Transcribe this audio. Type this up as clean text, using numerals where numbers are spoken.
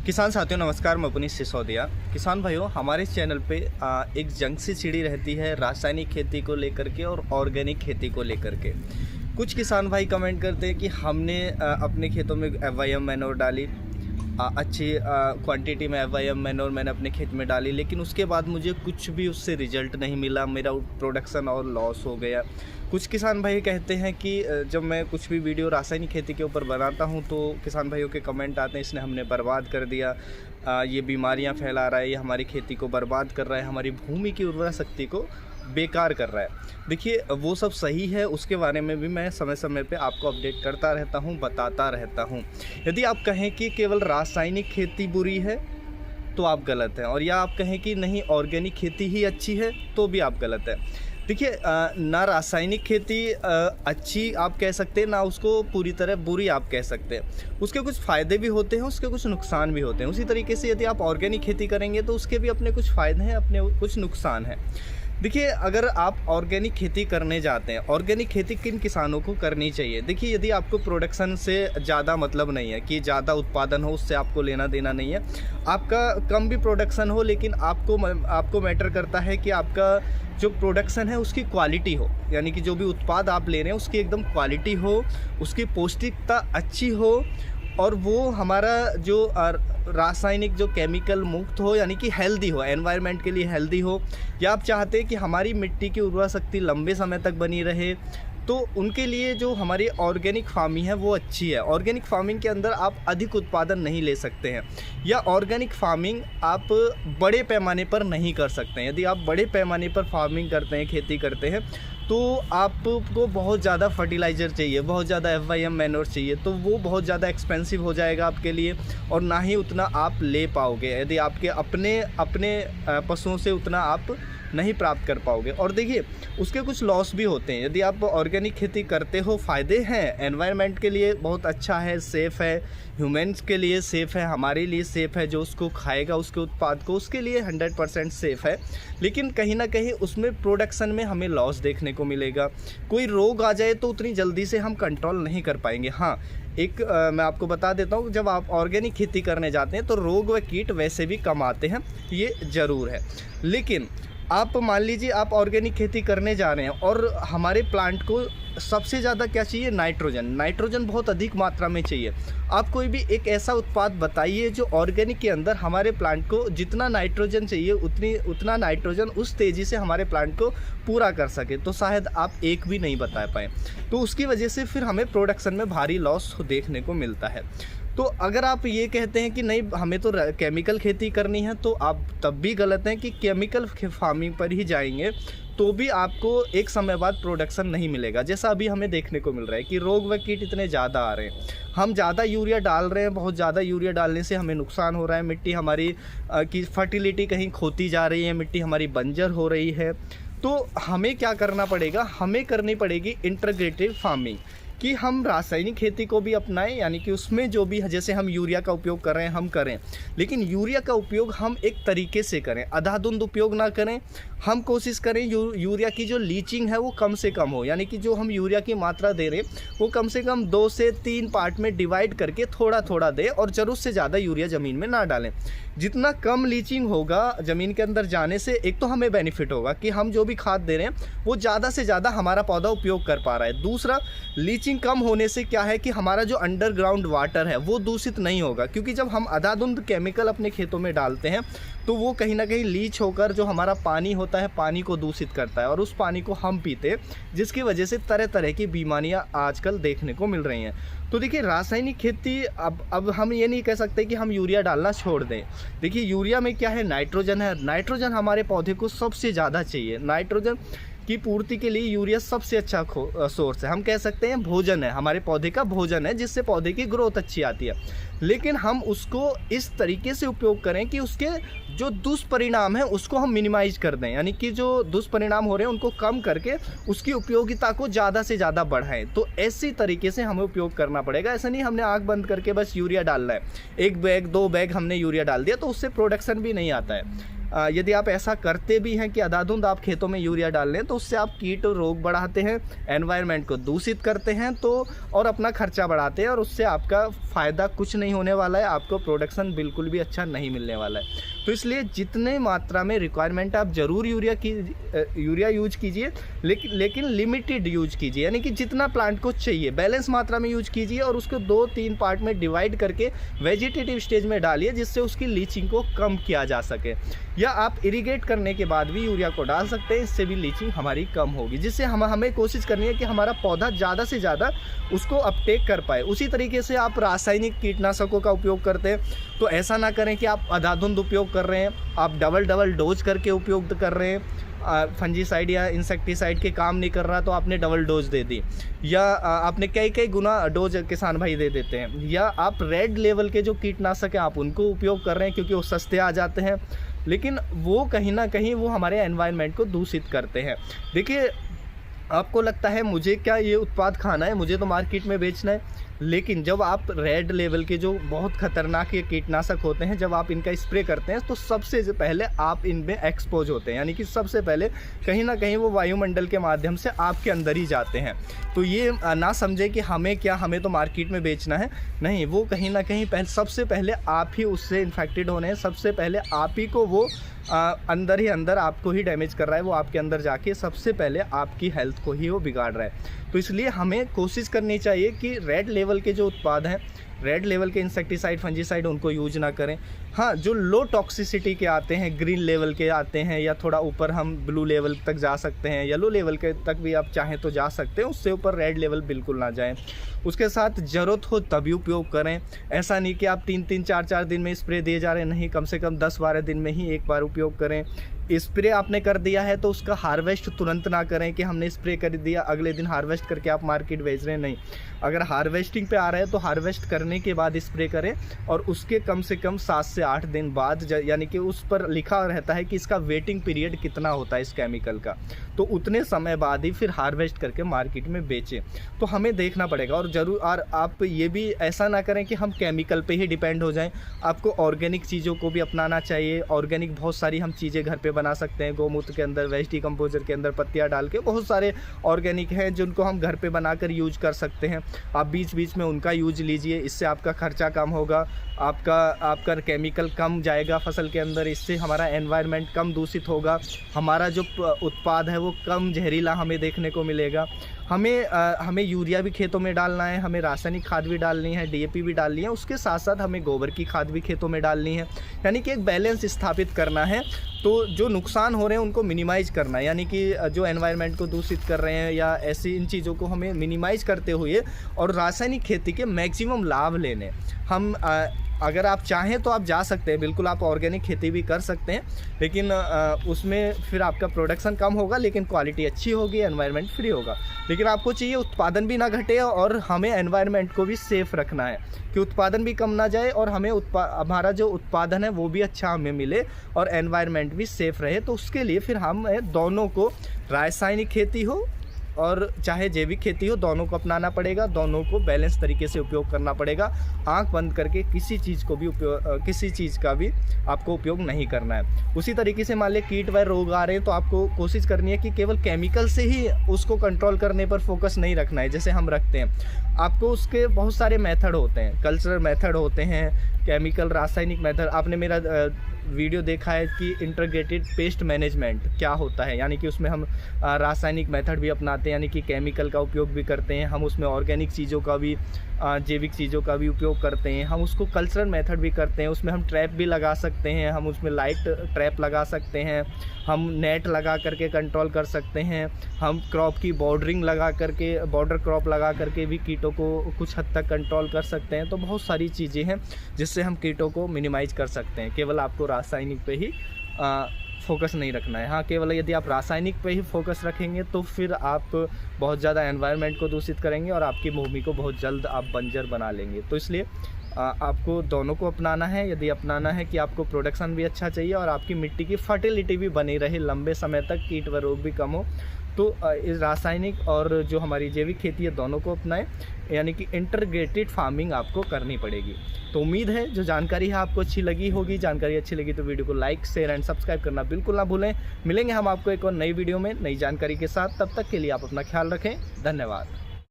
किसान साथियों नमस्कार, मैं पुनीत सिसोदिया। किसान भाइयों, हमारे चैनल पे एक जंग सी छिड़ी रहती है रासायनिक खेती को लेकर के और ऑर्गेनिक खेती को लेकर के। कुछ किसान भाई कमेंट करते हैं कि हमने अपने खेतों में FYM मैनोर डाली, अच्छी क्वांटिटी में FYM मैनोर मैंने अपने खेत में डाली, लेकिन उसके बाद मुझे कुछ भी उससे रिजल्ट नहीं मिला, मेरा प्रोडक्शन और लॉस हो गया। कुछ किसान भाई कहते हैं कि जब मैं कुछ भी वीडियो रासायनिक खेती के ऊपर बनाता हूं तो किसान भाइयों के कमेंट आते हैं, इसने हमने बर्बाद कर दिया, ये बीमारियां फैला रहा है, ये हमारी खेती को बर्बाद कर रहा है, हमारी भूमि की उर्वरा शक्ति को बेकार कर रहा है। देखिए, वो सब सही है, उसके बारे में भी मैं समय समय पे आपको अपडेट करता रहता हूँ, बताता रहता हूँ। यदि आप कहें कि केवल रासायनिक खेती बुरी है तो आप गलत हैं, और या आप कहें कि नहीं ऑर्गेनिक खेती ही अच्छी है तो भी आप गलत हैं। देखिए, ना रासायनिक खेती अच्छी आप कह सकते हैं, ना उसको पूरी तरह बुरी आप कह सकते हैं। उसके कुछ फ़ायदे भी होते हैं, उसके कुछ नुकसान भी होते हैं। उसी तरीके से यदि आप ऑर्गेनिक खेती करेंगे तो उसके भी अपने कुछ फ़ायदे हैं, अपने कुछ नुकसान हैं। देखिए, अगर आप ऑर्गेनिक खेती करने जाते हैं, ऑर्गेनिक खेती किन किसानों को करनी चाहिए? देखिए, यदि आपको प्रोडक्शन से ज़्यादा मतलब नहीं है कि ज़्यादा उत्पादन हो, उससे आपको लेना देना नहीं है, आपका कम भी प्रोडक्शन हो, लेकिन आपको मैटर करता है कि आपका जो प्रोडक्शन है उसकी क्वालिटी हो, यानी कि जो भी उत्पाद आप ले रहे हैं उसकी एकदम क्वालिटी हो, उसकी पौष्टिकता अच्छी हो, और वो हमारा जो रासायनिक जो केमिकल मुक्त हो, यानी कि हेल्दी हो, एनवायरनमेंट के लिए हेल्दी हो। या आप चाहते हैं कि हमारी मिट्टी की उर्वरा शक्ति लंबे समय तक बनी रहे, तो उनके लिए जो हमारी ऑर्गेनिक फार्मिंग है वो अच्छी है। ऑर्गेनिक फार्मिंग के अंदर आप अधिक उत्पादन नहीं ले सकते हैं, या ऑर्गेनिक फार्मिंग आप बड़े पैमाने पर नहीं कर सकते हैं। यदि आप बड़े पैमाने पर फार्मिंग करते हैं, खेती करते हैं, तो आपको बहुत ज़्यादा फर्टिलाइज़र चाहिए, बहुत ज़्यादा FYM मैनोर चाहिए, तो वो बहुत ज़्यादा एक्सपेंसिव हो जाएगा आपके लिए, और ना ही उतना आप ले पाओगे। यदि आपके अपने पशुओं से उतना आप नहीं प्राप्त कर पाओगे। और देखिए, उसके कुछ लॉस भी होते हैं। यदि आप ऑर्गेनिक खेती करते हो, फ़ायदे हैं, एनवायरनमेंट के लिए बहुत अच्छा है, सेफ़ है, ह्यूमन्स के लिए सेफ़ है, हमारे लिए सेफ़ है, जो उसको खाएगा उसके उत्पाद को, उसके लिए 100% सेफ़ है। लेकिन कहीं ना कहीं उसमें प्रोडक्शन में हमें लॉस देखने को मिलेगा। कोई रोग आ जाए तो उतनी जल्दी से हम कंट्रोल नहीं कर पाएंगे। हाँ, मैं आपको बता देता हूँ, जब आप ऑर्गेनिक खेती करने जाते हैं तो रोग व कीट वैसे भी कम आते हैं, ये ज़रूर है। लेकिन आप मान लीजिए आप ऑर्गेनिक खेती करने जा रहे हैं और हमारे प्लांट को सबसे ज़्यादा क्या चाहिए? नाइट्रोजन बहुत अधिक मात्रा में चाहिए। आप कोई भी एक ऐसा उत्पाद बताइए जो ऑर्गेनिक के अंदर हमारे प्लांट को जितना नाइट्रोजन चाहिए उतना नाइट्रोजन उस तेज़ी से हमारे प्लांट को पूरा कर सके, तो शायद आप एक भी नहीं बता पाएँ। तो उसकी वजह से फिर हमें प्रोडक्शन में भारी लॉस देखने को मिलता है। तो अगर आप ये कहते हैं कि नहीं हमें तो केमिकल खेती करनी है, तो आप तब भी गलत हैं कि केमिकल फार्मिंग पर ही जाएंगे तो भी आपको एक समय बाद प्रोडक्शन नहीं मिलेगा। जैसा अभी हमें देखने को मिल रहा है कि रोग व कीट इतने ज़्यादा आ रहे हैं, हम ज़्यादा यूरिया डाल रहे हैं, बहुत ज़्यादा यूरिया डालने से हमें नुकसान हो रहा है, मिट्टी हमारी की फर्टिलिटी कहीं खोती जा रही है, मिट्टी हमारी बंजर हो रही है। तो हमें क्या करना पड़ेगा? हमें करनी पड़ेगी इंटीग्रेटिव फार्मिंग, कि हम रासायनिक खेती को भी अपनाएं, यानी कि उसमें जो भी जैसे हम यूरिया का उपयोग कर रहे हैं हम करें, लेकिन यूरिया का उपयोग हम एक तरीके से करें, अंधाधुंध उपयोग ना करें। हम कोशिश करें यूरिया की जो लीचिंग है वो कम से कम हो, यानी कि जो हम यूरिया की मात्रा दे रहे हैं वो कम से कम 2 से 3 पार्ट में डिवाइड करके थोड़ा थोड़ा दें, और ज़रूरत से ज़्यादा यूरिया ज़मीन में ना डालें। जितना कम लीचिंग होगा ज़मीन के अंदर जाने से, एक तो हमें बेनिफिट होगा कि हम जो भी खाद दे रहे हैं वो ज़्यादा से ज़्यादा हमारा पौधा उपयोग कर पा रहा है। दूसरा, लीचिंग कम होने से क्या है कि हमारा जो अंडरग्राउंड वाटर है वो दूषित नहीं होगा, क्योंकि जब हम अंधाधुंध केमिकल अपने खेतों में डालते हैं तो वो कहीं ना कहीं लीच होकर जो हमारा पानी होता है, पानी को दूषित करता है, और उस पानी को हम पीते हैं, जिसकी वजह से तरह तरह की बीमारियां आजकल देखने को मिल रही हैं। तो देखिए, रासायनिक खेती अब हम ये नहीं कह सकते कि हम यूरिया डालना छोड़ दें। देखिए, यूरिया में क्या है? नाइट्रोजन है। नाइट्रोजन हमारे पौधे को सबसे ज़्यादा चाहिए। नाइट्रोजन की पूर्ति के लिए यूरिया सबसे अच्छा सोर्स है। हम कह सकते हैं भोजन है, हमारे पौधे का भोजन है, जिससे पौधे की ग्रोथ अच्छी आती है। लेकिन हम उसको इस तरीके से उपयोग करें कि उसके जो दुष्परिणाम हैं उसको हम मिनिमाइज कर दें, यानी कि जो दुष्परिणाम हो रहे हैं उनको कम करके उसकी उपयोगिता को ज़्यादा से ज़्यादा बढ़ाएं। तो ऐसी तरीके से हमें उपयोग करना पड़ेगा। ऐसा नहीं हमने आँख बंद करके बस यूरिया डालना है, 1 बैग 2 बैग हमने यूरिया डाल दिया तो उससे प्रोडक्शन भी नहीं आता है। यदि आप ऐसा करते भी हैं कि अंधाधुंध आप खेतों में यूरिया डाल लें, तो उससे आप कीट रोग बढ़ाते हैं, एनवायरनमेंट को दूषित करते हैं और अपना खर्चा बढ़ाते हैं, और उससे आपका फ़ायदा कुछ नहीं होने वाला है, आपको प्रोडक्शन बिल्कुल भी अच्छा नहीं मिलने वाला है। तो इसलिए जितने मात्रा में रिक्वायरमेंट आप ज़रूर यूरिया यूज कीजिए, लेकिन लिमिटेड यूज कीजिए, यानी कि जितना प्लांट को चाहिए बैलेंस मात्रा में यूज कीजिए, और उसको 2-3 पार्ट में डिवाइड करके वेजिटेटिव स्टेज में डालिए, जिससे उसकी लीचिंग को कम किया जा सके। या आप इरिगेट करने के बाद भी यूरिया को डाल सकते हैं, इससे भी लीचिंग हमारी कम होगी, जिससे हमें कोशिश करनी है कि हमारा पौधा ज़्यादा से ज़्यादा उसको अपटेक कर पाए। उसी तरीके से आप रासायनिक कीटनाशकों का उपयोग करते हैं, तो ऐसा ना करें कि आप अंधाधुंध उपयोग कर रहे हैं, आप डबल डोज करके उपयोग कर रहे हैं। फंजीसाइड या इंसेक्टिसाइड के काम नहीं कर रहा तो आपने डबल डोज दे दी, या आपने कई गुना डोज किसान भाई दे देते हैं, या आप रेड लेवल के जो कीटनाशक हैं आप उनको उपयोग कर रहे हैं क्योंकि वो सस्ते आ जाते हैं, लेकिन वो कहीं ना कहीं वो हमारे एनवायरनमेंट को दूषित करते हैं। देखिए, आपको लगता है मुझे क्या ये उत्पाद खाना है, मुझे तो मार्केट में बेचना है, लेकिन जब आप रेड लेवल के जो बहुत खतरनाक ये कीटनाशक होते हैं, जब आप इनका स्प्रे करते हैं तो सबसे पहले आप इनमें एक्सपोज होते हैं, यानी कि सबसे पहले कहीं ना कहीं वो वायुमंडल के माध्यम से आपके अंदर ही जाते हैं। तो ये ना समझे कि हमें तो मार्केट में बेचना है, नहीं, वो कहीं ना कहीं सबसे पहले आप ही उससे इन्फेक्टेड होने हैं, सबसे पहले आप ही को वो अंदर ही अंदर आपको ही डैमेज कर रहा है, वो आपके अंदर जाके सबसे पहले आपकी हेल्थ को ही वो बिगाड़ रहा है। तो इसलिए हमें कोशिश करनी चाहिए कि रेड लेवल के जो उत्पाद हैं, रेड लेवल के इंसेक्टिसाइड फंजीसाइड उनको यूज ना करें। हाँ, जो लो टॉक्सिसिटी के आते हैं, ग्रीन लेवल के आते हैं, या थोड़ा ऊपर हम ब्लू लेवल तक जा सकते हैं, येलो लेवल के तक भी आप चाहें तो जा सकते हैं, उससे ऊपर रेड लेवल बिल्कुल ना जाएं। उसके साथ ज़रूरत हो तभी उपयोग करें, ऐसा नहीं कि आप 3-3 4-4 दिन में स्प्रे दिए जा रहे हैं, नहीं, कम से कम 10-12 दिन में ही एक बार उपयोग करें। स्प्रे आपने कर दिया है तो उसका हार्वेस्ट तुरंत ना करें कि हमने स्प्रे कर दिया अगले दिन हार्वेस्ट करके आप मार्केट भेज रहे हैं, नहीं। अगर हार्वेस्टिंग पे आ रहा है तो हार्वेस्ट करने के बाद स्प्रे करें, और उसके कम से कम 7 से 8 दिन बाद, यानी कि उस पर लिखा रहता है कि इसका वेटिंग पीरियड कितना होता है इस केमिकल का, तो उतने समय बाद ही फिर हार्वेस्ट करके मार्केट में बेचें। तो हमें देखना पड़ेगा, और ज़रूर, और आप ये भी ऐसा ना करें कि हम केमिकल पे ही डिपेंड हो जाएं, आपको ऑर्गेनिक चीज़ों को भी अपनाना चाहिए। ऑर्गेनिक बहुत सारी हम चीज़ें घर पे बना सकते हैं, गौमूत्र के अंदर, वेस्ट डिकम्पोजर के अंदर पत्तियाँ डाल के बहुत सारे ऑर्गेनिक हैं जिनको हम घर पे बनाकर यूज कर सकते हैं। आप बीच बीच में उनका यूज लीजिए, इससे आपका खर्चा कम होगा, आपका केमिकल कम जाएगा फसल के अंदर, इससे हमारा एनवायरनमेंट कम दूषित होगा, हमारा जो उत्पाद है वो कम जहरीला हमें देखने को मिलेगा। हमें यूरिया भी खेतों में डालना है, हमें रासायनिक खाद भी डालनी है, डीएपी भी डालनी है, उसके साथ साथ हमें गोबर की खाद भी खेतों में डालनी है, यानी कि एक बैलेंस स्थापित करना है। तो जो नुकसान हो रहे हैं उनको मिनिमाइज़ करना है, यानी कि जो एनवायरनमेंट को दूषित कर रहे हैं या ऐसी इन चीज़ों को हमें मिनिमाइज़ करते हुए और रासायनिक खेती के मैक्सिमम लाभ लेने। हम अगर आप चाहें तो आप जा सकते हैं, बिल्कुल आप ऑर्गेनिक खेती भी कर सकते हैं, लेकिन उसमें फिर आपका प्रोडक्शन कम होगा लेकिन क्वालिटी अच्छी होगी, एनवायरनमेंट फ्री होगा। लेकिन आपको चाहिए उत्पादन भी ना घटे और हमें एनवायरनमेंट को भी सेफ़ रखना है कि उत्पादन भी कम ना जाए और हमें हमारा जो उत्पादन है वो भी अच्छा हमें मिले और एनवायरनमेंट भी सेफ़ रहे। तो उसके लिए फिर हम दोनों को, रासायनिक खेती हो और चाहे जैविक खेती हो, दोनों को अपनाना पड़ेगा, दोनों को बैलेंस तरीके से उपयोग करना पड़ेगा। आंख बंद करके किसी चीज़ का भी आपको उपयोग नहीं करना है। उसी तरीके से मान लें कीट व रोग आ रहे हैं तो आपको कोशिश करनी है कि केवल केमिकल से ही उसको कंट्रोल करने पर फोकस नहीं रखना है जैसे हम रखते हैं। आपको उसके बहुत सारे मेथड होते हैं, कल्चरल मेथड होते हैं, केमिकल रासायनिक मेथड। आपने मेरा वीडियो देखा है कि इंटीग्रेटेड पेस्ट मैनेजमेंट क्या होता है, यानी कि उसमें हम रासायनिक मेथड भी अपनाते हैं, यानी कि केमिकल का उपयोग भी करते हैं, हम उसमें ऑर्गेनिक चीज़ों का भी, जैविक चीज़ों का भी उपयोग करते हैं, हम उसको कल्चरल मेथड भी करते हैं। उसमें हम ट्रैप भी लगा सकते हैं, हम उसमें लाइट ट्रैप लगा सकते हैं, हम नेट लगा करके कंट्रोल कर सकते हैं, हम क्रॉप की बॉर्डरिंग लगा करके, बॉर्डर क्रॉप लगा करके भी कीटों को कुछ हद तक कंट्रोल कर सकते हैं। तो बहुत सारी चीज़ें हैं जिससे हम कीटों को मिनिमाइज़ कर सकते हैं। केवल आपको रासायनिक पे ही फोकस नहीं रखना है। हाँ, केवल यदि आप रासायनिक पे ही फोकस रखेंगे तो फिर आप बहुत ज़्यादा एनवायरनमेंट को दूषित करेंगे और आपकी भूमि को बहुत जल्द आप बंजर बना लेंगे। तो इसलिए आपको दोनों को अपनाना है। यदि अपनाना है कि आपको प्रोडक्शन भी अच्छा चाहिए और आपकी मिट्टी की फर्टिलिटी भी बनी रहे लंबे समय तक, कीट व रोग भी कम हो, तो इस रासायनिक और जो हमारी जैविक खेती है दोनों को अपनाएं, यानी कि इंटीग्रेटेड फार्मिंग आपको करनी पड़ेगी। तो उम्मीद है जो जानकारी है आपको अच्छी लगी होगी। जानकारी अच्छी लगी तो वीडियो को लाइक, शेयर एंड सब्सक्राइब करना बिल्कुल ना भूलें। मिलेंगे हम आपको एक और नई वीडियो में नई जानकारी के साथ। तब तक के लिए आप अपना ख्याल रखें। धन्यवाद।